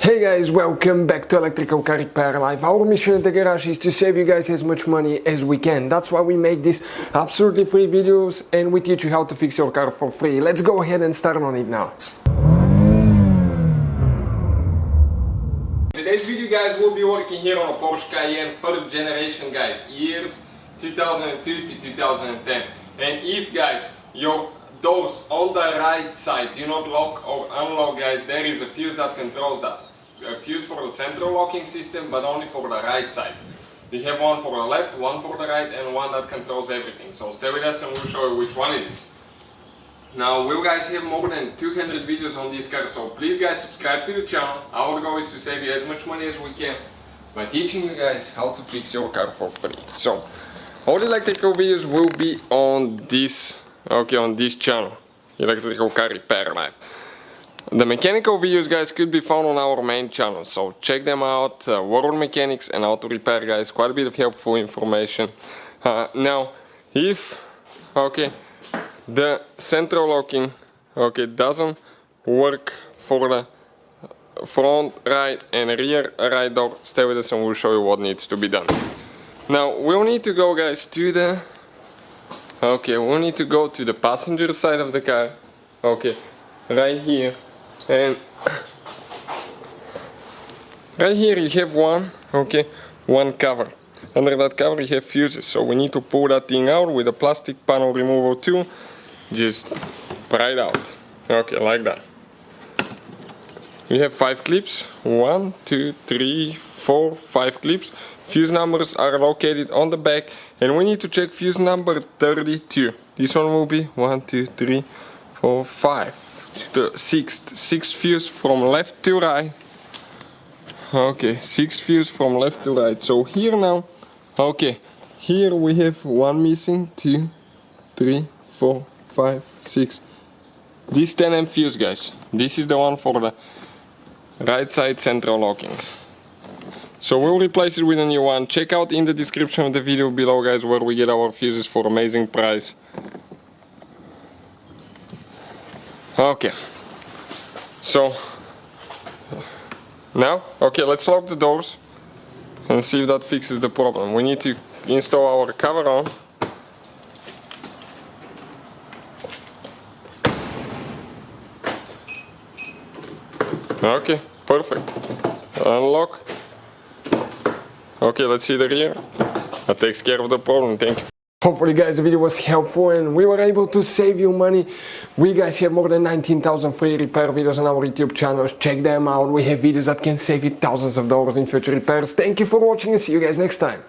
Hey guys, welcome back to Electrical Car Repair Live. Our mission in the garage is to save you guys as much money as we can. That's why we make these absolutely free videos and we teach you how to fix your car for free. Let's go ahead and start on it now. Today's video, guys, we'll be working here on a Porsche Cayenne first generation, guys, years 2002 to 2010. And if, guys, your doors on the right side do not lock or unlock, guys, there is a fuse that controls that. A fuse for the central locking system, but only for the right side. We have one for the left, one for the right, and one that controls everything. So stay with us and we'll show you which one it is. Now, we'll guys have more than 200 videos on this car, so please guys subscribe to the channel. Our goal is to save you as much money as we can by teaching you guys how to fix your car for free. So all the electrical videos will be on this channel, Electrical Car Repair Live. The mechanical videos, guys, could be found on our main channel, so check them out. World Mechanics and Auto Repair, guys, quite a bit of helpful information. Now, if the central locking doesn't work for the front right and rear right door, stay with us and we'll show you what needs to be done. Now we'll need to go, guys, to the we'll need to go to the passenger side of the car, right here, and right here you have one cover. Under that cover you have fuses, so we need to pull that thing out with a plastic panel removal tool. Just pry it out, like that. We have 5 clips, 1, 2, 3, 4, 5 clips. Fuse numbers are located on the back, and we need to check fuse number 32. This one will be 1, 2, 3, 4, 5. The sixth fuse from left to right. 6 fuse from left to right. So here now, here we have 1 missing, 2, 3, 4, 5, 6. This 10M fuse, guys. This is the one for the right side central locking. So we'll replace it with a new one. Check out in the description of the video below, guys, where we get our fuses for amazing price. So now, let's lock the doors and see if that fixes the problem. We need to install our cover on. Perfect. Unlock. Let's see the rear. That takes care of the problem. Thank you. Hopefully, guys, the video was helpful and we were able to save you money. We guys have more than 19,000 free repair videos on our YouTube channels. Check them out. We have videos that can save you thousands of dollars in future repairs. Thank you for watching and see you guys next time.